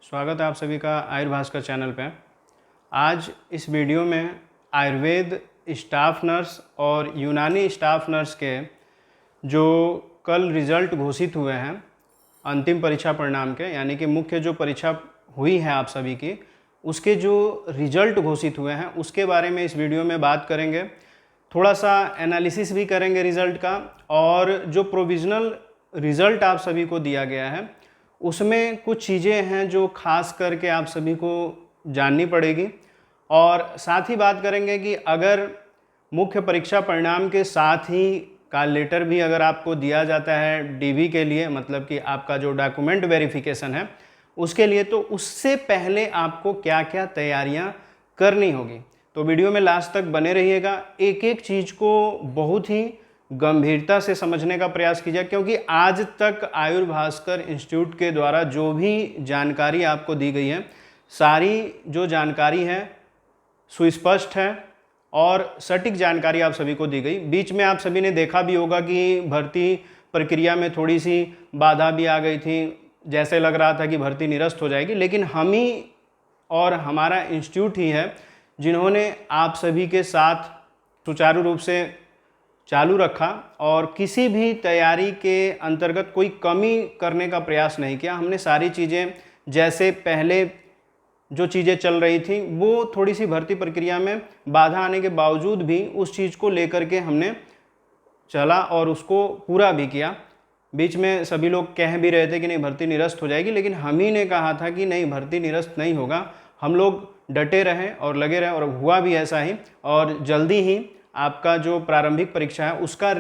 स्वागत है आप सभी का आयुर्भास्कर चैनल पे। आज इस वीडियो में आयुर्वेद स्टाफ नर्स और यूनानी स्टाफ नर्स के जो कल रिज़ल्ट घोषित हुए हैं अंतिम परीक्षा परिणाम के, यानी कि मुख्य जो परीक्षा हुई है आप सभी की, उसके जो रिज़ल्ट घोषित हुए हैं उसके बारे में इस वीडियो में बात करेंगे। थोड़ा सा एनालिसिस भी करेंगे रिज़ल्ट का, और जो प्रोविज़नल रिज़ल्ट आप सभी को दिया गया है उसमें कुछ चीज़ें हैं जो खास करके आप सभी को जाननी पड़ेगी। और साथ ही बात करेंगे कि अगर मुख्य परीक्षा परिणाम के साथ ही कॉल लेटर भी अगर आपको दिया जाता है डीवी के लिए, मतलब कि आपका जो डॉक्यूमेंट वेरिफिकेशन है उसके लिए, तो उससे पहले आपको क्या क्या तैयारियां करनी होगी। तो वीडियो में लास्ट तक बने रहिएगा, एक एक चीज़ को बहुत ही गंभीरता से समझने का प्रयास कीजिए, क्योंकि आज तक आयुर्भास्कर इंस्टीट्यूट के द्वारा जो भी जानकारी आपको दी गई है, सारी जो जानकारी है सुस्पष्ट है और सटीक जानकारी आप सभी को दी गई। बीच में आप सभी ने देखा भी होगा कि भर्ती प्रक्रिया में थोड़ी सी बाधा भी आ गई थी, जैसे लग रहा था कि भर्ती निरस्त हो जाएगी, लेकिन हम ही और हमारा इंस्टीट्यूट ही है जिन्होंने आप सभी के साथ सुचारू रूप से चालू रखा और किसी भी तैयारी के अंतर्गत कोई कमी करने का प्रयास नहीं किया। हमने सारी चीज़ें, जैसे पहले जो चीज़ें चल रही थी वो थोड़ी सी भर्ती प्रक्रिया में बाधा आने के बावजूद भी उस चीज़ को लेकर के हमने चला और उसको पूरा भी किया। बीच में सभी लोग कह भी रहे थे कि नहीं भर्ती निरस्त हो जाएगी, लेकिन हम ही ने कहा था कि नहीं, भर्ती निरस्त नहीं होगा। हम लोग डटे रहें और लगे रहें, और हुआ भी ऐसा ही। और जल्दी ही आपका जो प्रारंभिक परीक्षा है उसका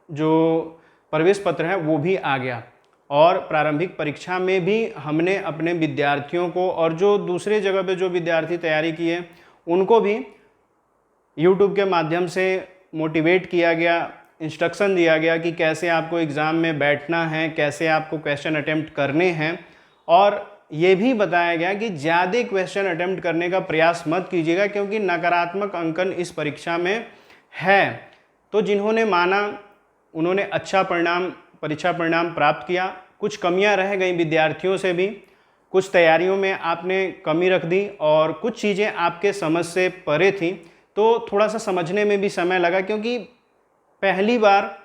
जो प्रवेश पत्र है वो भी आ गया, और प्रारंभिक परीक्षा में भी हमने अपने विद्यार्थियों को और जो दूसरे जगह पे जो विद्यार्थी तैयारी किए उनको भी YouTube के माध्यम से मोटिवेट किया गया, इंस्ट्रक्शन दिया गया कि कैसे आपको एग्ज़ाम में बैठना है, कैसे आपको क्वेश्चन अटेम्प्ट करने हैं। और ये भी बताया गया कि ज़्यादा क्वेश्चन अटेम्प्ट करने का प्रयास मत कीजिएगा, क्योंकि नकारात्मक अंकन इस परीक्षा में है। तो जिन्होंने माना उन्होंने अच्छा परीक्षा परिणाम प्राप्त किया। कुछ कमियां रह गई विद्यार्थियों से भी, कुछ तैयारियों में आपने कमी रख दी और कुछ चीज़ें आपके समझ से परे थी, तो थोड़ा सा समझने में भी समय लगा, क्योंकि पहली बार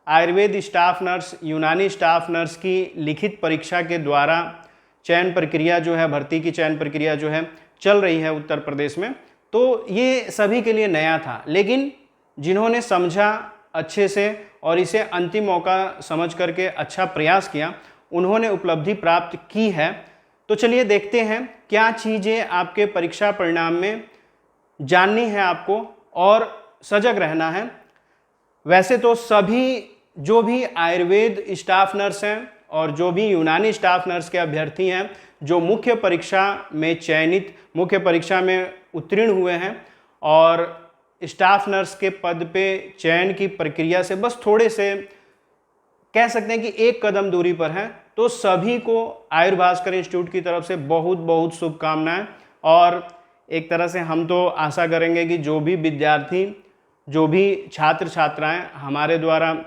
आयुर्वेद स्टाफ नर्स, यूनानी स्टाफ नर्स की लिखित परीक्षा के द्वारा चयन प्रक्रिया जो है, भर्ती की चयन प्रक्रिया जो है चल रही है उत्तर प्रदेश में, तो ये सभी के लिए नया था। लेकिन जिन्होंने समझा अच्छे से और इसे अंतिम मौका समझ करके अच्छा प्रयास किया, उन्होंने उपलब्धि प्राप्त की है। तो चलिए देखते हैं क्या चीज़ें आपके परीक्षा परिणाम में जाननी है आपको और सजग रहना है। वैसे तो सभी जो भी आयुर्वेद स्टाफ नर्स हैं और जो भी यूनानी स्टाफ नर्स के अभ्यर्थी हैं जो मुख्य परीक्षा में चयनित, मुख्य परीक्षा में उत्तीर्ण हुए हैं और स्टाफ नर्स के पद पे चयन की प्रक्रिया से बस थोड़े से कह सकते हैं कि एक कदम दूरी पर हैं, तो सभी को आयुर्भास्कर इंस्टीट्यूट की तरफ से बहुत बहुत शुभकामनाएं। और एक तरह से हम तो आशा करेंगे कि जो भी विद्यार्थी, जो भी छात्र छात्राएं हमारे द्वारा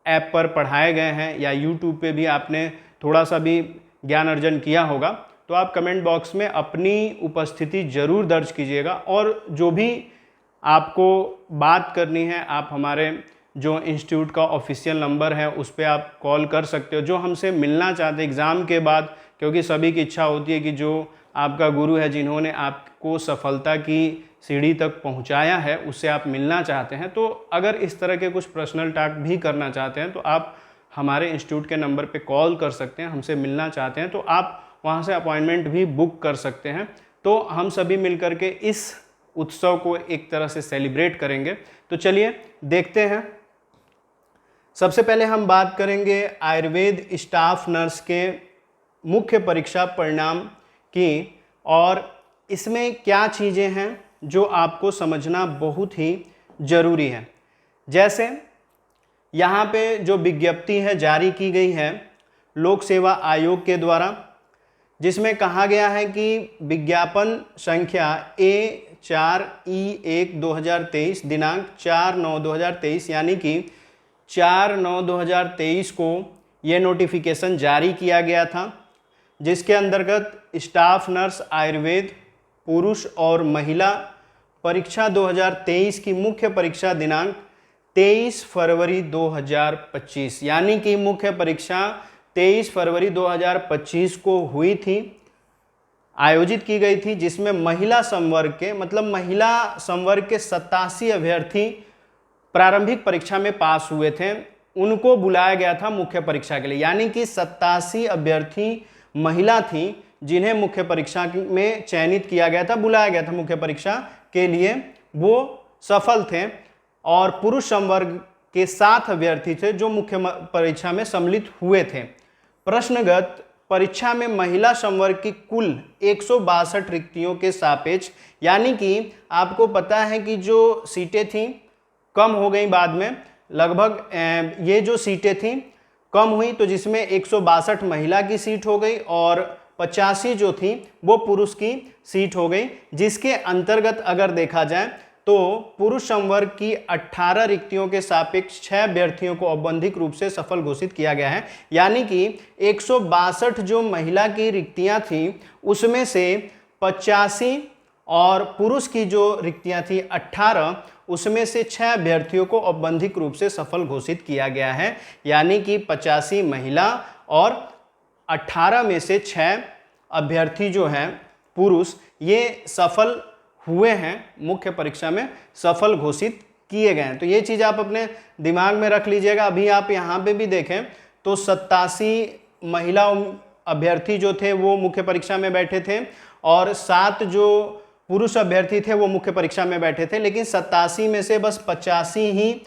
ऐप पर पढ़ाए गए हैं या यूट्यूब पे भी आपने थोड़ा सा भी ज्ञान अर्जन किया होगा, तो आप कमेंट बॉक्स में अपनी उपस्थिति जरूर दर्ज कीजिएगा। और जो भी आपको बात करनी है, आप हमारे जो इंस्टीट्यूट का ऑफिशियल नंबर है उस पर आप कॉल कर सकते हो। जो हमसे मिलना चाहते हैं एग्ज़ाम के बाद, क्योंकि सभी की इच्छा होती है कि जो आपका गुरु है, जिन्होंने आपको सफलता की सीढ़ी तक पहुंचाया है, उससे आप मिलना चाहते हैं, तो अगर इस तरह के कुछ पर्सनल टॉक भी करना चाहते हैं तो आप हमारे इंस्टीट्यूट के नंबर पे कॉल कर सकते हैं। हमसे मिलना चाहते हैं तो आप वहां से अपॉइंटमेंट भी बुक कर सकते हैं। तो हम सभी मिलकर के इस उत्सव को एक तरह से सेलिब्रेट करेंगे। तो चलिए देखते हैं। सबसे पहले हम बात करेंगे आयुर्वेद स्टाफ नर्स के मुख्य परीक्षा परिणाम की, और इसमें क्या चीज़ें हैं जो आपको समझना बहुत ही ज़रूरी है। जैसे यहाँ पे जो विज्ञप्ति है जारी की गई है लोक सेवा आयोग के द्वारा, जिसमें कहा गया है कि विज्ञापन संख्या A4E1/2023 दिनांक 4/9/2023 यानी कि 4/9/2023 को ये नोटिफिकेशन जारी किया गया था, जिसके अंतर्गत स्टाफ नर्स आयुर्वेद पुरुष और महिला परीक्षा 2023 की मुख्य परीक्षा दिनांक 23 फरवरी 2025, यानी कि मुख्य परीक्षा 23 फरवरी 2025 को हुई थी, आयोजित की गई थी, जिसमें महिला संवर्ग के महिला संवर्ग के 87 अभ्यर्थी प्रारंभिक परीक्षा में पास हुए थे, उनको बुलाया गया था मुख्य परीक्षा के लिए। यानी कि 87 अभ्यर्थी महिला थी जिन्हें मुख्य परीक्षा में चयनित किया गया था, बुलाया गया था मुख्य परीक्षा के लिए, वो सफल थे। और पुरुष संवर्ग के 7 अभ्यर्थी थे जो मुख्य परीक्षा में सम्मिलित हुए थे। प्रश्नगत परीक्षा में महिला संवर्ग की कुल 162 रिक्तियों के सापेक्ष, यानी कि आपको पता है कि जो सीटें थीं कम हो गई बाद में, लगभग ये जो सीटें थीं कम हुई, तो जिसमें 162 महिला की सीट हो गई और 85 जो थी वो पुरुष की सीट हो गई, जिसके अंतर्गत अगर देखा जाए तो पुरुष संवर्ग की 18 रिक्तियों के सापेक्ष 6 अभ्यर्थियों को औपबंधिक रूप से सफल घोषित किया गया है। यानी कि 162 जो महिला की रिक्तियां थी उसमें से 85 और पुरुष की जो रिक्तियां थी 18, उसमें से 6 अभ्यर्थियों को औपबंधिक रूप से सफल घोषित किया गया है। यानी कि 85 महिला और 18 में से 6 अभ्यर्थी जो हैं पुरुष, ये सफल हुए हैं, मुख्य परीक्षा में सफल घोषित किए गए हैं। तो ये चीज़ आप अपने दिमाग में रख लीजिएगा। अभी आप यहाँ पे भी देखें तो 87 महिला अभ्यर्थी जो थे वो मुख्य परीक्षा में बैठे थे और 7 जो पुरुष अभ्यर्थी थे वो मुख्य परीक्षा में बैठे थे, लेकिन 87 में से बस 85 ही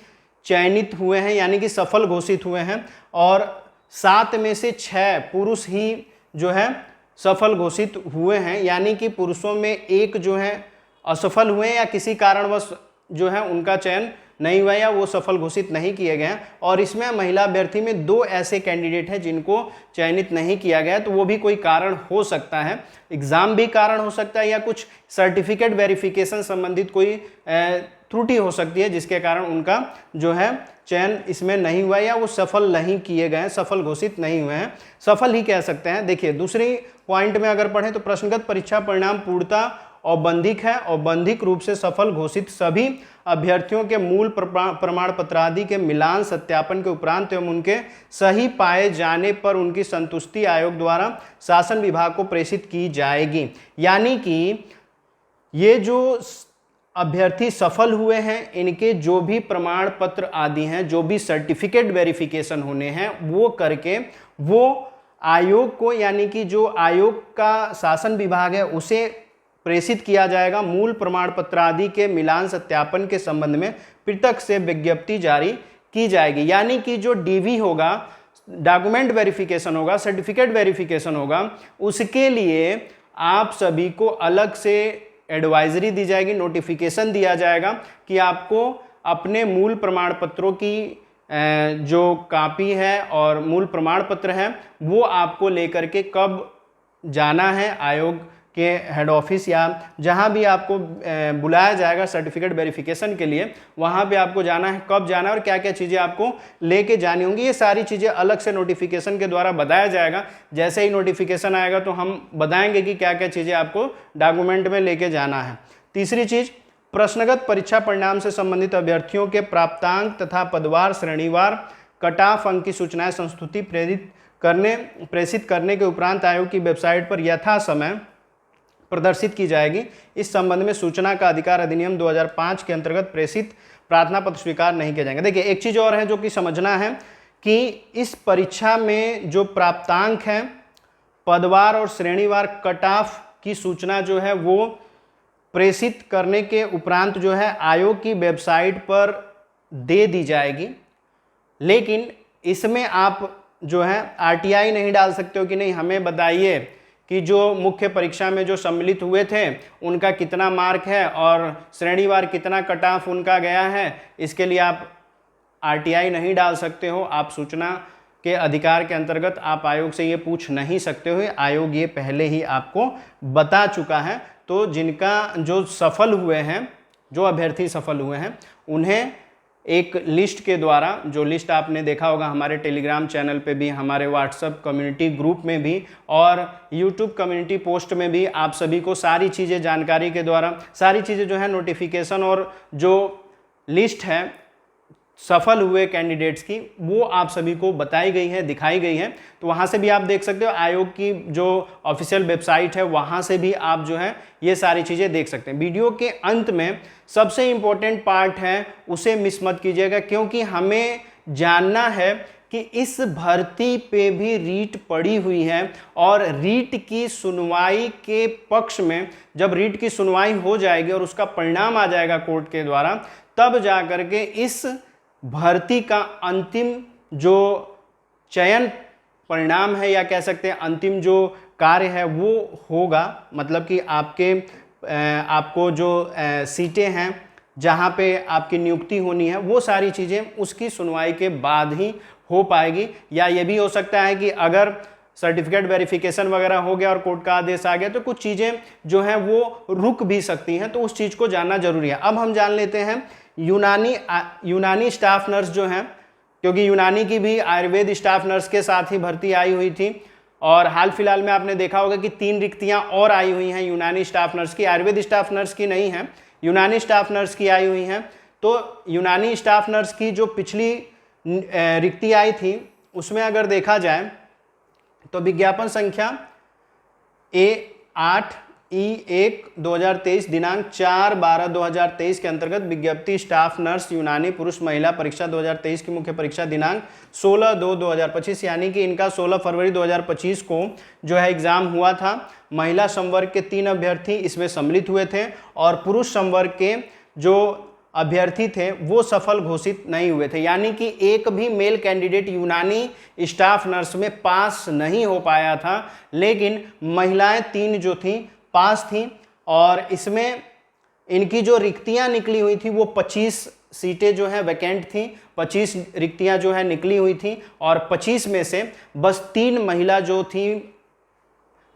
चयनित हुए हैं, यानी कि सफल घोषित हुए हैं, और 7 में से 6 पुरुष ही जो है सफल घोषित हुए हैं। यानी कि पुरुषों में एक जो है असफल हुए या किसी कारणवश जो है उनका चयन नहीं हुआ या वो सफल घोषित नहीं किए गए हैं। और इसमें महिला अभ्यर्थी में 2 ऐसे कैंडिडेट हैं जिनको चयनित नहीं किया गया, तो वो भी कोई कारण हो सकता है, एग्जाम भी कारण हो सकता है या कुछ सर्टिफिकेट वेरिफिकेशन संबंधित कोई त्रुटि हो सकती है जिसके कारण उनका जो है चयन इसमें नहीं हुआ या वो सफल नहीं किए गए, सफल घोषित नहीं हुए हैं, सफल ही कह सकते हैं। देखिए दूसरी पॉइंट में अगर पढ़ें तो प्रश्नगत परीक्षा परिणाम पूर्णतः औपबंधिक है। औपबंधिक रूप से सफल घोषित सभी अभ्यर्थियों के मूल प्रमाण पत्र आदि के मिलान सत्यापन के उपरांत एवं उनके सही पाए जाने पर उनकी संतुष्टि आयोग द्वारा शासन विभाग को प्रेषित की जाएगी। यानी कि ये जो अभ्यर्थी सफल हुए हैं, इनके जो भी प्रमाण पत्र आदि हैं, जो भी सर्टिफिकेट वेरिफिकेशन होने हैं, वो करके वो आयोग को, यानी कि जो आयोग का शासन विभाग है उसे प्रेषित किया जाएगा। मूल प्रमाण पत्र आदि के मिलान सत्यापन के संबंध में पृथक से विज्ञप्ति जारी की जाएगी। यानी कि जो डीवी होगा, डॉक्यूमेंट वेरिफिकेशन होगा, सर्टिफिकेट वेरिफिकेशन होगा, उसके लिए आप सभी को अलग से एडवाइजरी दी जाएगी, नोटिफिकेशन दिया जाएगा कि आपको अपने मूल प्रमाण पत्रों की जो कॉपी है और मूल प्रमाण पत्र है वो आपको लेकर के कब जाना है आयोग के हेड ऑफिस या जहां भी आपको बुलाया जाएगा सर्टिफिकेट वेरिफिकेशन के लिए, वहां पे आपको जाना है, कब जाना है और क्या क्या चीज़ें आपको लेके जानी होंगी। ये सारी चीज़ें अलग से नोटिफिकेशन के द्वारा बताया जाएगा। जैसे ही नोटिफिकेशन आएगा तो हम बताएंगे कि क्या क्या चीज़ें आपको डॉक्यूमेंट में लेके जाना है। तीसरी चीज़, प्रश्नगत परीक्षा परिणाम से संबंधित अभ्यर्थियों के प्राप्तांक तथा पदवार श्रेणीवार कट ऑफ अंक की सूचनाएं संस्तुति प्रेषित करने के उपरांत आयोग की वेबसाइट पर यथा समय प्रदर्शित की जाएगी। इस संबंध में सूचना का अधिकार अधिनियम 2005 के अंतर्गत प्रेषित प्रार्थना पत्र स्वीकार नहीं किए जाएंगे। देखिए एक चीज़ और है जो कि समझना है कि इस परीक्षा में जो प्राप्तांक हैं, पदवार और श्रेणीवार कट ऑफ की सूचना जो है वो प्रेषित करने के उपरांत जो है आयोग की वेबसाइट पर दे दी जाएगी। लेकिन इसमें आप जो है आरटीआई नहीं डाल सकते हो कि नहीं हमें बताइए कि जो मुख्य परीक्षा में जो सम्मिलित हुए थे उनका कितना मार्क है और श्रेणीवार कितना कट ऑफ उनका गया है। इसके लिए आप आरटीआई नहीं डाल सकते हो। आप सूचना के अधिकार के अंतर्गत आप आयोग से ये पूछ नहीं सकते हो, आयोग ये पहले ही आपको बता चुका है। तो जिनका जो सफल हुए हैं, जो अभ्यर्थी सफल हुए हैं, उन्हें एक लिस्ट के द्वारा, जो लिस्ट आपने देखा होगा हमारे टेलीग्राम चैनल पे भी, हमारे व्हाट्सएप कम्युनिटी ग्रुप में भी और यूट्यूब कम्युनिटी पोस्ट में भी, आप सभी को सारी चीज़ें जानकारी के द्वारा, सारी चीज़ें जो है नोटिफिकेशन और जो लिस्ट है सफल हुए कैंडिडेट्स की, वो आप सभी को बताई गई है, दिखाई गई है। तो वहाँ से भी आप देख सकते हो, आयोग की जो ऑफिशियल वेबसाइट है वहाँ से भी आप जो है ये सारी चीज़ें देख सकते हैं। वीडियो के अंत में सबसे इम्पोर्टेंट पार्ट है, उसे मिस मत कीजिएगा, क्योंकि हमें जानना है कि इस भर्ती पे भी रीट पड़ी हुई है और रीट की सुनवाई के पक्ष में, जब रीट की सुनवाई हो जाएगी और उसका परिणाम आ जाएगा कोर्ट के द्वारा, तब जा करके इस भर्ती का अंतिम जो चयन परिणाम है, या कह सकते हैं अंतिम जो कार्य है वो होगा। मतलब कि आपको जो सीटें हैं जहाँ पे आपकी नियुक्ति होनी है, वो सारी चीज़ें उसकी सुनवाई के बाद ही हो पाएगी। या ये भी हो सकता है कि अगर सर्टिफिकेट वेरिफिकेशन वगैरह हो गया और कोर्ट का आदेश आ गया तो कुछ चीज़ें जो हैं वो रुक भी सकती हैं, तो उस चीज़ को जानना जरूरी है। अब हम जान लेते हैं यूनानी स्टाफ नर्स जो हैं, क्योंकि यूनानी की भी आयुर्वेद स्टाफ नर्स के साथ ही भर्ती आई हुई थी और हाल फिलहाल में आपने देखा होगा कि 3 रिक्तियां और आई हुई हैं यूनानी स्टाफ नर्स की, आयुर्वेद स्टाफ नर्स की नहीं है, यूनानी स्टाफ नर्स की आई हुई हैं। तो यूनानी स्टाफ नर्स की जो पिछली रिक्ति आई थी उसमें अगर देखा जाए तो विज्ञापन संख्या A8E1/2023 दिनांक 4/12/2023 के अंतर्गत विज्ञप्ति स्टाफ नर्स यूनानी पुरुष महिला परीक्षा 2023 की मुख्य परीक्षा दिनांक 16/2/2025, यानी कि इनका 16 फरवरी 2025 को जो है एग्जाम हुआ था। महिला संवर्ग के 3 अभ्यर्थी इसमें सम्मिलित हुए थे और पुरुष संवर्ग के जो अभ्यर्थी थे वो सफल घोषित नहीं हुए थे, यानी कि एक भी मेल कैंडिडेट यूनानी स्टाफ नर्स में पास नहीं हो पाया था। लेकिन महिलाएं 3 जो थीं पास थीं और इसमें इनकी जो रिक्तियां निकली हुई थी वो 25 सीटें जो है वैकेंट थीं, 25 रिक्तियां जो है निकली हुई थी और 25 में से बस 3 महिला जो थी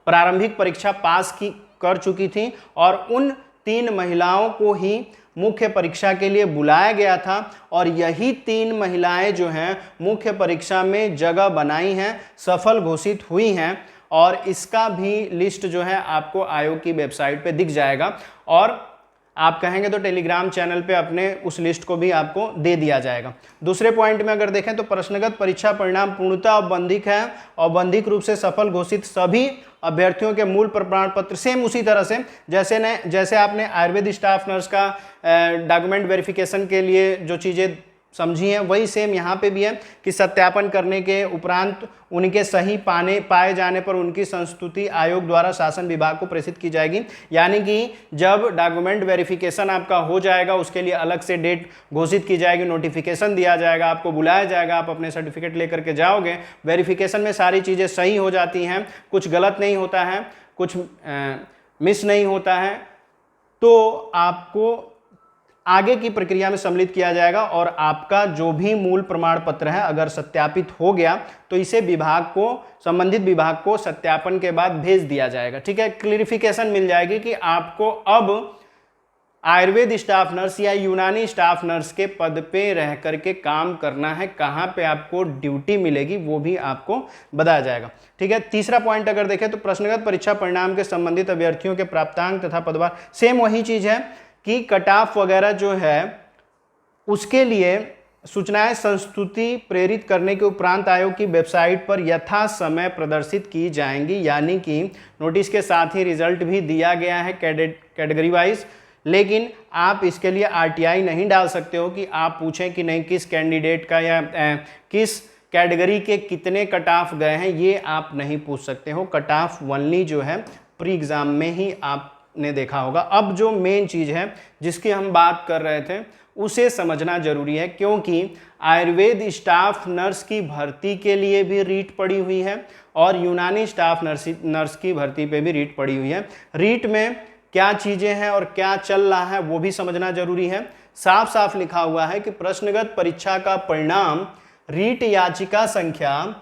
प्रारंभिक परीक्षा पास कर चुकी थी और उन 3 महिलाओं को ही मुख्य परीक्षा के लिए बुलाया गया था और यही 3 महिलाएं जो हैं मुख्य परीक्षा में जगह बनाई हैं, सफल घोषित हुई हैं और इसका भी लिस्ट जो है आपको आयोग की वेबसाइट पे दिख जाएगा और आप कहेंगे तो टेलीग्राम चैनल पे अपने उस लिस्ट को भी आपको दे दिया जाएगा। दूसरे पॉइंट में अगर देखें तो प्रश्नगत परीक्षा परिणाम पूर्णतः औपबंधिक है। औपबंधिक रूप से सफल घोषित सभी अभ्यर्थियों के मूल प्रमाण पत्र सेम उसी तरह से जैसे आपने आयुर्वेद स्टाफ नर्स का डॉक्यूमेंट वेरिफिकेशन के लिए जो चीज़ें समझी हैं वही सेम यहाँ पे भी है कि सत्यापन करने के उपरांत उनके सही पाए जाने पर उनकी संस्तुति आयोग द्वारा शासन विभाग को प्रेषित की जाएगी। यानी कि जब डॉक्यूमेंट वेरिफिकेशन आपका हो जाएगा उसके लिए अलग से डेट घोषित की जाएगी, नोटिफिकेशन दिया जाएगा, आपको बुलाया जाएगा, आप अपने सर्टिफिकेट लेकर के जाओगे। वेरिफिकेशन में सारी चीज़ें सही हो जाती हैं, कुछ गलत नहीं होता है, कुछ मिस नहीं होता है, तो आपको आगे की प्रक्रिया में सम्मिलित किया जाएगा और आपका जो भी मूल प्रमाण पत्र है अगर सत्यापित हो गया तो इसे संबंधित विभाग को सत्यापन के बाद भेज दिया जाएगा। ठीक है, क्लियरिफिकेशन मिल जाएगी कि आपको अब आयुर्वेद स्टाफ नर्स या यूनानी स्टाफ नर्स के पद पे रह करके काम करना है, कहाँ पे आपको ड्यूटी मिलेगी वो भी आपको बताया जाएगा। ठीक है, तीसरा पॉइंट अगर देखें तो प्रश्नगत परीक्षा परिणाम के संबंधित अभ्यर्थियों के प्राप्तांक तथा पदभार सेम वही चीज है कि कट ऑफ वगैरह जो है उसके लिए सूचनाएं संस्तुति प्रेरित करने के उपरांत आयोग की वेबसाइट पर यथा समय प्रदर्शित की जाएंगी। यानी कि नोटिस के साथ ही रिजल्ट भी दिया गया है कैटेगरी वाइज, लेकिन आप इसके लिए आरटीआई नहीं डाल सकते हो कि आप पूछें कि नहीं किस कैंडिडेट का या किस कैटेगरी के कितने कट ऑफ गए हैं, ये आप नहीं पूछ सकते हो। कट ऑफ ओनली जो है प्री एग्जाम में ही आपने देखा होगा। अब जो मेन चीज़ है जिसकी हम बात कर रहे थे उसे समझना जरूरी है, क्योंकि आयुर्वेद स्टाफ नर्स की भर्ती के लिए भी रीट पड़ी हुई है और यूनानी स्टाफ नर्स की भर्ती पे भी रीट पड़ी हुई है। रीट में क्या चीज़ें हैं और क्या चल रहा है वो भी समझना जरूरी है। साफ साफ लिखा हुआ है कि प्रश्नगत परीक्षा का परिणाम रीट याचिका संख्या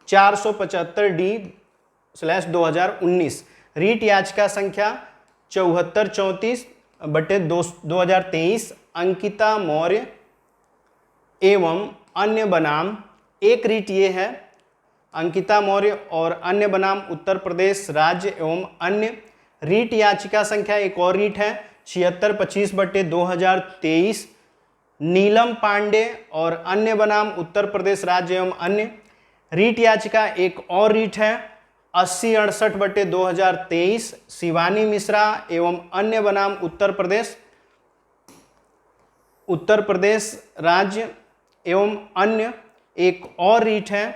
475D/2019, रीट याचिका संख्या 7434/2023 अंकिता मौर्य एवं अन्य बनाम, एक रीट ये है अंकिता मौर्य और अन्य बनाम उत्तर प्रदेश राज्य एवं अन्य। रीट याचिका संख्या एक और रीट है 7625/2023 नीलम पांडे और अन्य बनाम उत्तर प्रदेश राज्य एवं अन्य। रीट याचिका एक और रीट है 8068/2023 शिवानी मिश्रा एवं अन्य बनाम उत्तर प्रदेश राज्य एवं अन्य। एक और रीट है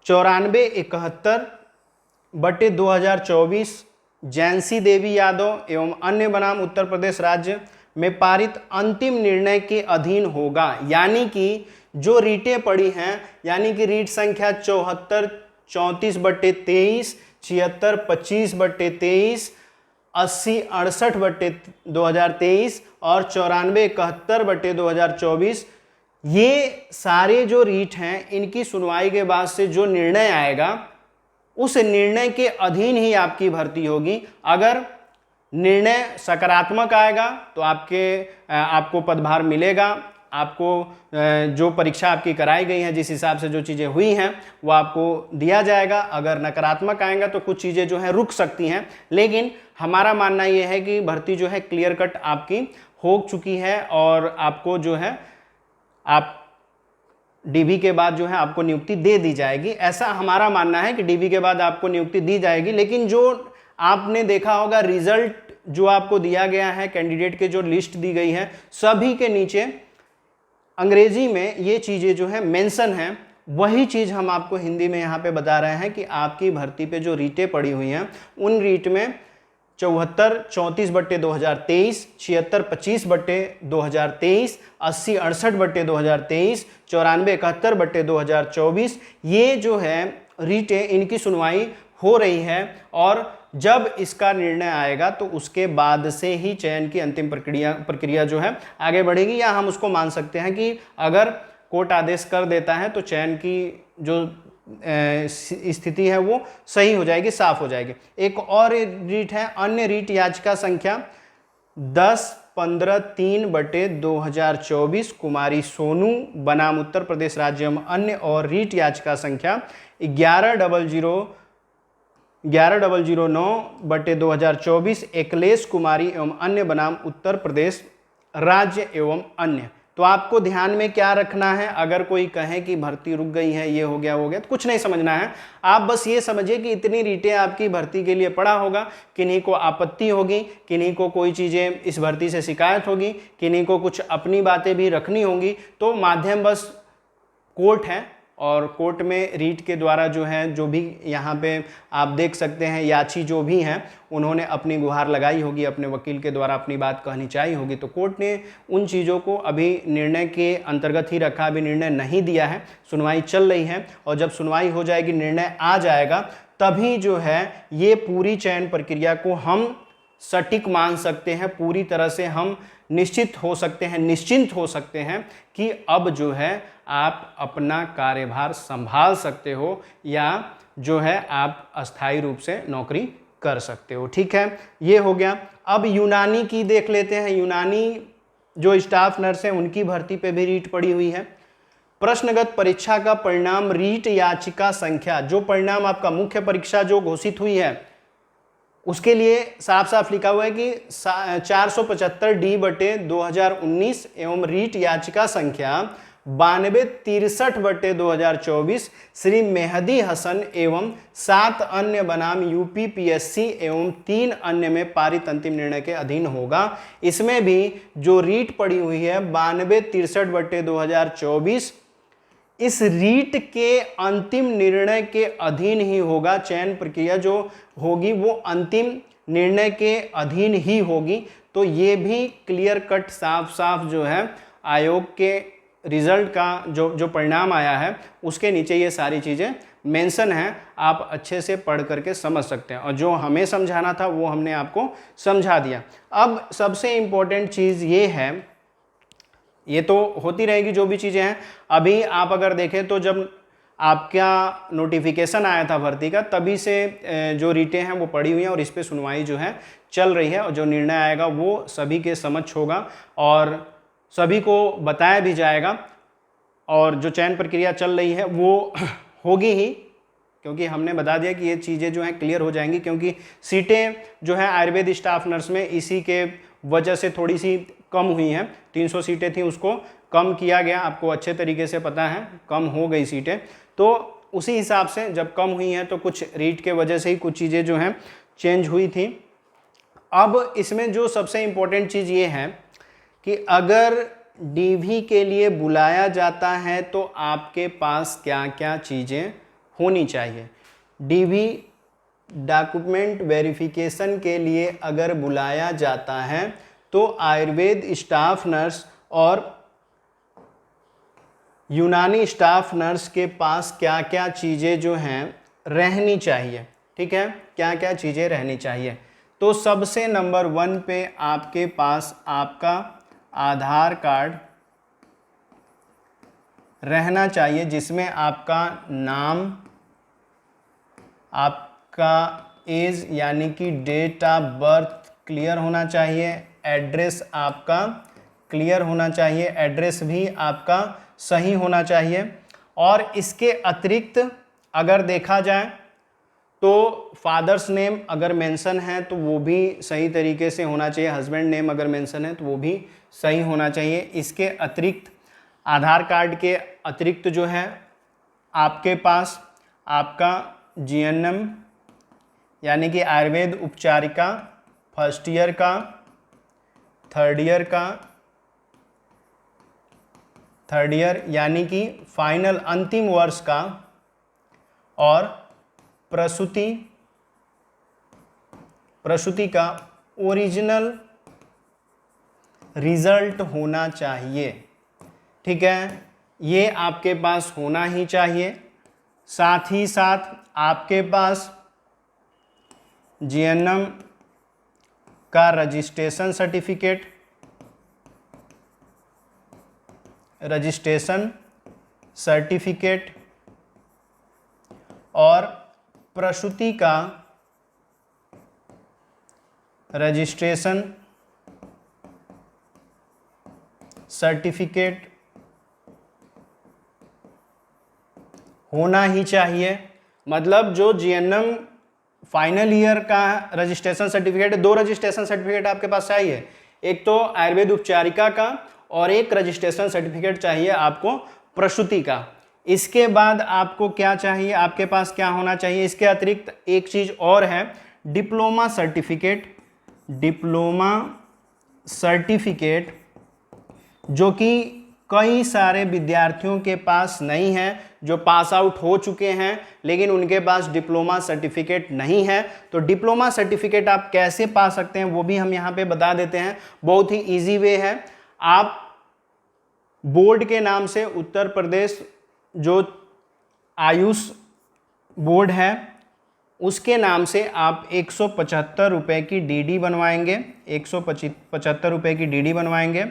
9471/2024 जैंसी देवी यादव एवं अन्य बनाम उत्तर प्रदेश राज्य में पारित अंतिम निर्णय के अधीन होगा। यानी कि जो रीटें पड़ी हैं, यानी कि रीट संख्या 7434/23, 7625/23, 8068/2023 और 9471/2024, ये सारे जो रीट हैं इनकी सुनवाई के बाद से जो निर्णय आएगा उस निर्णय के अधीन ही आपकी भर्ती होगी। अगर निर्णय सकारात्मक आएगा तो आपको पदभार मिलेगा, आपको जो परीक्षा आपकी कराई गई है, जिस हिसाब से जो चीज़ें हुई हैं वो आपको दिया जाएगा। अगर नकारात्मक आएगा तो कुछ चीज़ें जो हैं रुक सकती हैं, लेकिन हमारा मानना ये है कि भर्ती जो है क्लियर कट आपकी हो चुकी है और आपको जो है आप डीबी के बाद जो है आपको नियुक्ति दे दी जाएगी। ऐसा हमारा मानना है कि डीबी के बाद आपको नियुक्ति दी जाएगी। लेकिन जो आपने देखा होगा रिजल्ट जो आपको दिया गया है, कैंडिडेट के जो लिस्ट दी गई है, सभी के नीचे अंग्रेजी में ये चीज़ें जो है मेंशन हैं। वही चीज़ हम आपको हिंदी में यहाँ पे बता रहे हैं कि आपकी भर्ती पे जो रीटें पड़ी हुई हैं उन रीट में 7434/2023, 7625/2023, 8068/2023, 9471/2024 ये जो है रीटें इनकी सुनवाई हो रही है। और जब इसका निर्णय आएगा तो उसके बाद से ही चयन की अंतिम प्रक्रिया जो है आगे बढ़ेगी, या हम उसको मान सकते हैं कि अगर कोर्ट आदेश कर देता है तो चयन की जो स्थिति है वो सही हो जाएगी, साफ हो जाएगी। एक और रीट है अन्य रीट याचिका संख्या 10-15-3/2024 कुमारी सोनू बनाम उत्तर प्रदेश राज्य एवं अन्य, और रीट याचिका संख्या 11009/2024 एकलेश कुमारी एवं अन्य बनाम उत्तर प्रदेश राज्य एवं अन्य। तो आपको ध्यान में क्या रखना है, अगर कोई कहे कि भर्ती रुक गई है, ये हो गया वो हो गया, तो कुछ नहीं समझना है। आप बस ये समझिए कि इतनी रीटें आपकी भर्ती के लिए पड़ा होगा, किन्हीं को आपत्ति होगी, किन्हीं को कोई चीज़ें इस भर्ती से शिकायत होगी, किन्हीं को कुछ अपनी बातें भी रखनी होंगी। तो माध्यम बस कोर्ट है और कोर्ट में रीट के द्वारा जो है, जो भी यहाँ पे आप देख सकते हैं याची जो भी हैं, उन्होंने अपनी गुहार लगाई होगी, अपने वकील के द्वारा अपनी बात कहनी चाहिए होगी। तो कोर्ट ने उन चीज़ों को अभी निर्णय के अंतर्गत ही रखा, अभी निर्णय नहीं दिया है, सुनवाई चल रही है। और जब सुनवाई हो जाएगी, निर्णय आ जाएगा, तभी जो है ये पूरी चयन प्रक्रिया को हम सटीक मान सकते हैं, पूरी तरह से हम निश्चिंत हो सकते हैं कि अब जो है आप अपना कार्यभार संभाल सकते हो, या जो है आप अस्थायी रूप से नौकरी कर सकते हो। ठीक है, ये हो गया। अब यूनानी की देख लेते हैं। यूनानी जो स्टाफ नर्स हैं उनकी भर्ती पे भी रीट पड़ी हुई है। प्रश्नगत परीक्षा का परिणाम रीट याचिका संख्या, जो परिणाम आपका मुख्य परीक्षा जो घोषित हुई है उसके लिए साफ साफ लिखा हुआ है कि 475D/2019 एवं रीट याचिका संख्या 9263/2024 श्री मेहदी हसन एवं 7 अन्य बनाम UPPSC एवं 3 अन्य में पारित अंतिम निर्णय के अधीन होगा। इसमें भी जो रीट पड़ी हुई है 9263/2024, इस रीट के अंतिम निर्णय के अधीन ही होगा। चयन प्रक्रिया जो होगी वो अंतिम निर्णय के अधीन ही होगी। तो ये भी क्लियर कट साफ साफ जो है आयोग के रिजल्ट का जो परिणाम आया है उसके नीचे ये सारी चीज़ें मेंशन हैं, आप अच्छे से पढ़ करके समझ सकते हैं। और जो हमें समझाना था वो हमने आपको समझा दिया। अब सबसे इम्पोर्टेंट चीज़ ये है, ये तो होती रहेगी जो भी चीज़ें हैं। अभी आप अगर देखें तो जब आपका नोटिफिकेशन आया था भर्ती का, तभी से जो रीटें हैं वो पड़ी हुई हैं और इस पर सुनवाई जो है चल रही है, और जो निर्णय आएगा वो सभी के समक्ष होगा। और सभी को बताया भी जाएगा और जो चयन प्रक्रिया चल रही है वो होगी ही, क्योंकि हमने बता दिया कि ये चीज़ें जो हैं क्लियर हो जाएंगी, क्योंकि सीटें जो हैं आयुर्वेद स्टाफ नर्स में इसी के वजह से थोड़ी सी कम हुई हैं। 300 सीटें थी, उसको कम किया गया, आपको अच्छे तरीके से पता है, कम हो गई सीटें। तो उसी हिसाब से जब कम हुई हैं तो कुछ रीट के वजह से ही कुछ चीज़ें जो हैं चेंज हुई थी। अब इसमें जो सबसे इम्पोर्टेंट चीज़ ये है कि अगर डीवी के लिए बुलाया जाता है तो आपके पास क्या क्या चीज़ें होनी चाहिए। डीवी डॉक्यूमेंट वेरिफिकेशन के लिए अगर बुलाया जाता है तो आयुर्वेद स्टाफ नर्स और यूनानी स्टाफ नर्स के पास क्या क्या चीज़ें जो हैं रहनी चाहिए। ठीक है, क्या क्या चीज़ें रहनी चाहिए। तो सबसे नंबर 1 पे आपके पास आपका आधार कार्ड रहना चाहिए, जिसमें आपका नाम, आपका एज यानी कि डेट ऑफ बर्थ क्लियर होना चाहिए, एड्रेस आपका क्लियर होना चाहिए, एड्रेस भी आपका सही होना चाहिए। और इसके अतिरिक्त अगर देखा जाए तो फादर्स नेम अगर मेंशन है तो वो भी सही तरीके से होना चाहिए, हस्बैंड नेम अगर मेंशन है तो वो भी सही होना चाहिए। इसके अतिरिक्त आधार कार्ड के अतिरिक्त जो है आपके पास आपका जीएनएम यानी कि आयुर्वेद उपचारिका फर्स्ट ईयर का, थर्ड ईयर यानी कि फाइनल अंतिम वर्ष का, और प्रसूति का ओरिजिनल रिजल्ट होना चाहिए। ठीक है, ये आपके पास होना ही चाहिए। साथ ही साथ आपके पास जीएनएम का रजिस्ट्रेशन सर्टिफिकेट और प्रसूति का रजिस्ट्रेशन सर्टिफिकेट होना ही चाहिए। मतलब जो जीएनएम फाइनल ईयर का रजिस्ट्रेशन सर्टिफिकेट, 2 रजिस्ट्रेशन सर्टिफिकेट आपके पास चाहिए, एक तो आयुर्वेद उपचारिका का और एक रजिस्ट्रेशन सर्टिफिकेट चाहिए आपको प्रसूति का। इसके बाद आपको क्या चाहिए, आपके पास क्या होना चाहिए, इसके अतिरिक्त एक चीज और है, डिप्लोमा सर्टिफिकेट जो कि कई सारे विद्यार्थियों के पास नहीं है, जो पास आउट हो चुके हैं लेकिन उनके पास डिप्लोमा सर्टिफिकेट नहीं है। तो डिप्लोमा सर्टिफिकेट आप कैसे पा सकते हैं वो भी हम यहाँ पे बता देते हैं। बहुत ही इजी वे है, आप बोर्ड के नाम से उत्तर प्रदेश जो आयुष बोर्ड है उसके नाम से आप 175 रुपये की डीडी बनवाएंगे, 175 रुपये की डीडी बनवाएंगे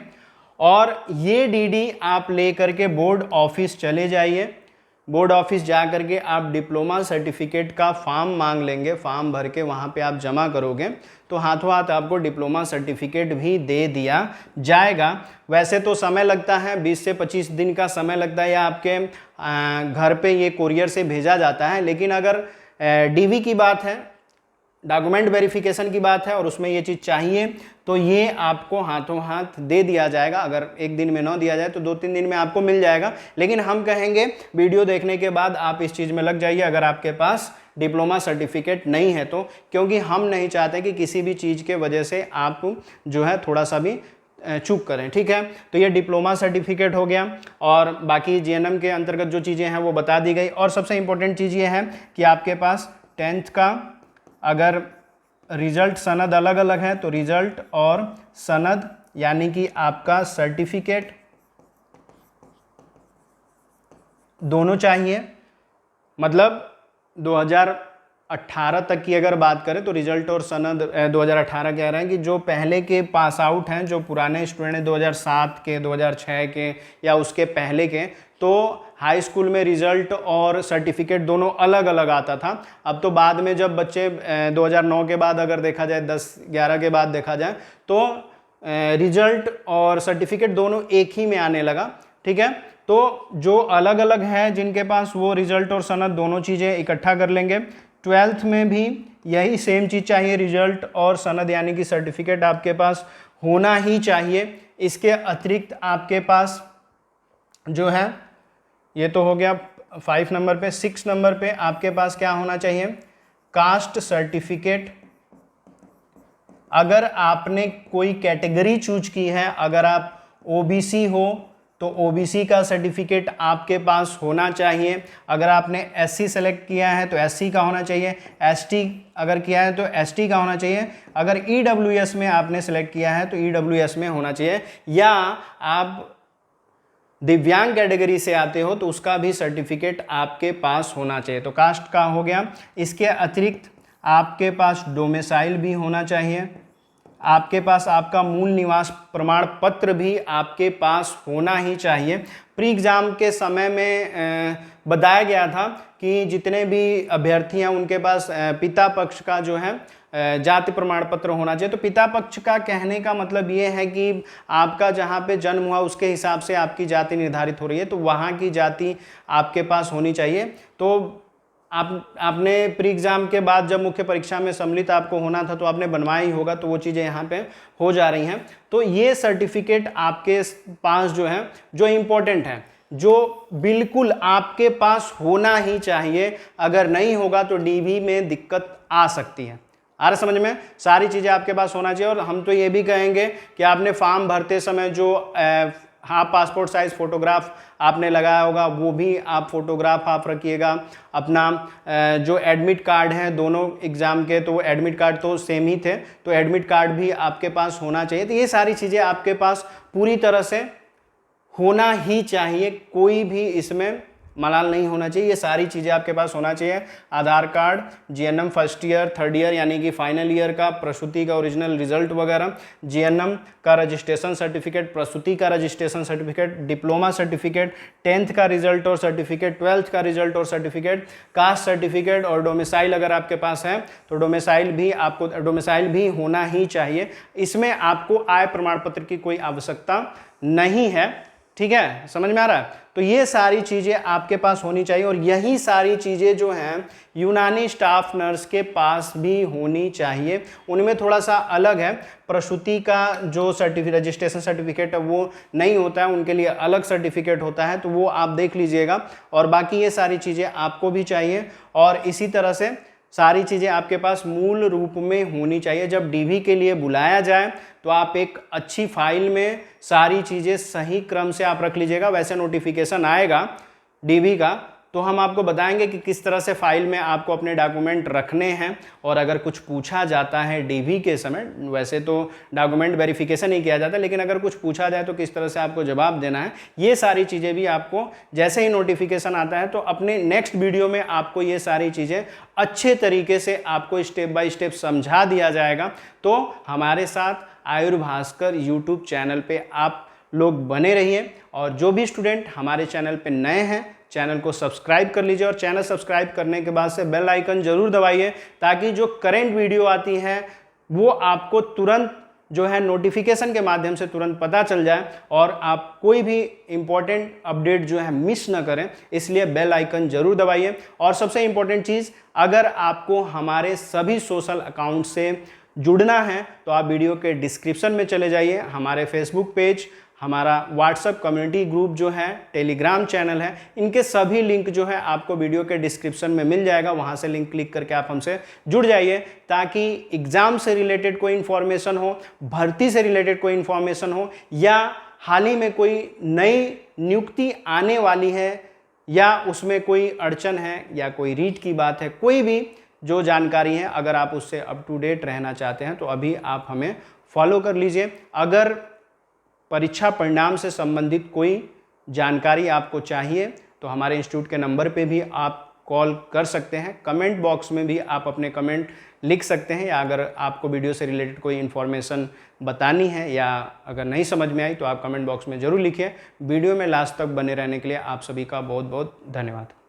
और ये डीडी आप लेकर के बोर्ड ऑफिस चले जाइए। बोर्ड ऑफिस जा करके आप डिप्लोमा सर्टिफिकेट का फॉर्म मांग लेंगे, फॉर्म भर के वहाँ पे आप जमा करोगे तो हाथों हाथ आपको डिप्लोमा सर्टिफिकेट भी दे दिया जाएगा। वैसे तो समय लगता है, 20 से 25 दिन का समय लगता है या आपके घर पे ये कोरियर से भेजा जाता है। लेकिन अगर डीवी की बात है, डॉक्यूमेंट वेरिफिकेशन की बात है और उसमें ये चीज़ चाहिए तो ये आपको हाथों हाथ दे दिया जाएगा। अगर एक दिन में ना दिया जाए तो 2-3 दिन में आपको मिल जाएगा। लेकिन हम कहेंगे वीडियो देखने के बाद आप इस चीज़ में लग जाइए अगर आपके पास डिप्लोमा सर्टिफिकेट नहीं है तो, क्योंकि हम नहीं चाहते कि किसी भी चीज़ के वजह से आप जो है थोड़ा सा भी चूक करें। ठीक है, तो ये डिप्लोमा सर्टिफिकेट हो गया और बाकी जीएनएम के अंतर्गत जो चीज़ें हैं वो बता दी गई। और सबसे इंपॉर्टेंट चीज़ ये है कि आपके पास 10th का अगर रिजल्ट सनद अलग अलग है तो रिजल्ट और सनद यानी कि आपका सर्टिफिकेट दोनों चाहिए। मतलब 2018 तक की अगर बात करें तो रिजल्ट और सनद 2018 कह रहे हैं कि जो पहले के पास आउट हैं, जो पुराने स्टूडेंट हैं 2007 के, 2006 के या उसके पहले के, तो हाई स्कूल में रिजल्ट और सर्टिफिकेट दोनों अलग अलग आता था। अब तो बाद में जब बच्चे 2009 के बाद अगर देखा जाए, 10-11 के बाद देखा जाए तो रिजल्ट और सर्टिफिकेट दोनों एक ही में आने लगा, ठीक है। तो जो अलग अलग है जिनके पास, वो रिजल्ट और सनद दोनों चीज़ें इकट्ठा कर लेंगे। 12th में भी यही सेम चीज़ चाहिए, रिजल्ट और सनद यानी कि सर्टिफिकेट आपके पास होना ही चाहिए। इसके अतिरिक्त आपके पास जो है, ये तो हो गया 5 नंबर पे। 6 नंबर पे आपके पास क्या होना चाहिए, कास्ट सर्टिफिकेट। अगर आपने कोई कैटेगरी चूज की है, अगर आप ओबीसी हो तो ओबीसी का सर्टिफिकेट आपके पास होना चाहिए। अगर आपने एससी सेलेक्ट किया है तो एससी का होना चाहिए, एसटी अगर किया है तो एसटी का होना चाहिए। अगर ईडब्ल्यूएस में आपने सेलेक्ट किया है तो ईडब्ल्यूएस में होना चाहिए, या आप दिव्यांग कैटेगरी से आते हो तो उसका भी सर्टिफिकेट आपके पास होना चाहिए। तो कास्ट का हो गया। इसके अतिरिक्त आपके पास डोमिसाइल भी होना चाहिए, आपके पास आपका मूल निवास प्रमाण पत्र भी आपके पास होना ही चाहिए। प्री एग्ज़ाम के समय में बताया गया था कि जितने भी अभ्यर्थी हैं उनके पास पिता पक्ष का जो है जाति प्रमाण पत्र होना चाहिए। तो पिता पक्ष का कहने का मतलब ये है कि आपका जहाँ पे जन्म हुआ उसके हिसाब से आपकी जाति निर्धारित हो रही है, तो वहाँ की जाति आपके पास होनी चाहिए। तो आपने प्री एग्ज़ाम के बाद जब मुख्य परीक्षा में सम्मिलित आपको होना था तो आपने बनवाया ही होगा, तो वो चीज़ें यहाँ पे हो जा रही हैं। तो ये सर्टिफिकेट आपके पास जो है, जो इम्पोर्टेंट है, जो बिल्कुल आपके पास होना ही चाहिए। अगर नहीं होगा तो डीवी में दिक्कत आ सकती है। आ रहा समझ में, सारी चीज़ें आपके पास होना चाहिए। और हम तो ये भी कहेंगे कि आपने फॉर्म भरते समय जो हाँ पासपोर्ट साइज फोटोग्राफ आपने लगाया होगा वो भी आप फोटोग्राफ आप रखिएगा। अपना जो एडमिट कार्ड है दोनों एग्ज़ाम के, तो एडमिट कार्ड तो सेम ही थे, तो एडमिट कार्ड भी आपके पास होना चाहिए। तो ये सारी चीज़ें आपके पास पूरी तरह से होना ही चाहिए, कोई भी इसमें मलाल नहीं होना चाहिए। ये सारी चीज़ें आपके पास होना चाहिए। Aadhaar card, GNM first year, third year यानी कि फाइनल ईयर का, प्रसूति का ओरिजिनल रिजल्ट वगैरह, जीएनएम का रजिस्ट्रेशन सर्टिफिकेट, प्रसूति का registration certificate, diploma certificate, 10th का रिजल्ट और सर्टिफिकेट, 12th का रिजल्ट और सर्टिफिकेट, कास्ट सर्टिफिकेट, और डोमिसाइल अगर आपके पास है तो डोमिसाइल भी होना ही चाहिए। इसमें आपको आय प्रमाण पत्र की कोई आवश्यकता नहीं है, ठीक है, समझ में आ रहा है। तो ये सारी चीज़ें आपके पास होनी चाहिए, और यही सारी चीज़ें जो हैं यूनानी स्टाफ नर्स के पास भी होनी चाहिए। उनमें थोड़ा सा अलग है, प्रसूति का जो रजिस्ट्रेशन सर्टिफिकेट है वो नहीं होता है, उनके लिए अलग सर्टिफिकेट होता है, तो वो आप देख लीजिएगा। और बाकी ये सारी चीज़ें आपको भी चाहिए, और इसी तरह से सारी चीज़ें आपके पास मूल रूप में होनी चाहिए। जब डीवी के लिए बुलाया जाए तो आप एक अच्छी फाइल में सारी चीज़ें सही क्रम से आप रख लीजिएगा। वैसे नोटिफिकेशन आएगा डीवी का तो हम आपको बताएंगे कि किस तरह से फाइल में आपको अपने डॉक्यूमेंट रखने हैं, और अगर कुछ पूछा जाता है डीवी के समय, वैसे तो डॉक्यूमेंट वेरिफिकेशन ही किया जाता है, लेकिन अगर कुछ पूछा जाए तो किस तरह से आपको जवाब देना है, ये सारी चीज़ें भी आपको जैसे ही नोटिफिकेशन आता है तो अपने नेक्स्ट वीडियो में आपको ये सारी चीज़ें अच्छे तरीके से आपको स्टेप बाय स्टेप समझा दिया जाएगा। तो हमारे साथ आयुर्भास्कर यूट्यूब चैनल पे आप लोग बने रहिए, और जो भी स्टूडेंट हमारे चैनल पे नए हैं चैनल को सब्सक्राइब कर लीजिए, और चैनल सब्सक्राइब करने के बाद से बेल आइकन जरूर दबाइए, ताकि जो करंट वीडियो आती है वो आपको तुरंत जो है नोटिफिकेशन के माध्यम से तुरंत पता चल जाए, और आप कोई भी इंपॉर्टेंट अपडेट जो है मिस ना करें। इसलिए बेल आइकन जरूर दबाइए। और सबसे इंपॉर्टेंट चीज़, अगर आपको हमारे सभी सोशल अकाउंट से जुड़ना है तो आप वीडियो के डिस्क्रिप्शन में चले जाइए, हमारे फेसबुक पेज, हमारा व्हाट्सएप कम्युनिटी ग्रुप जो है, टेलीग्राम चैनल है, इनके सभी लिंक जो है आपको वीडियो के डिस्क्रिप्शन में मिल जाएगा। वहाँ से लिंक क्लिक करके आप हमसे जुड़ जाइए, ताकि एग्ज़ाम से रिलेटेड कोई इन्फॉर्मेशन हो, भर्ती से रिलेटेड कोई इन्फॉर्मेशन हो, या हाल ही में कोई नई नियुक्ति आने वाली है या उसमें कोई अड़चन है या कोई रीट की बात है, कोई भी जो जानकारी है, अगर आप उससे अप टू डेट रहना चाहते हैं तो अभी आप हमें फॉलो कर लीजिए। अगर परीक्षा परिणाम से संबंधित कोई जानकारी आपको चाहिए तो हमारे इंस्टीट्यूट के नंबर पे भी आप कॉल कर सकते हैं। कमेंट बॉक्स में भी आप अपने कमेंट लिख सकते हैं, या अगर आपको वीडियो से रिलेटेड कोई इन्फॉर्मेशन बतानी है या अगर नहीं समझ में आई तो आप कमेंट बॉक्स में ज़रूर लिखिए। वीडियो में लास्ट तक बने रहने के लिए आप सभी का बहुत बहुत धन्यवाद।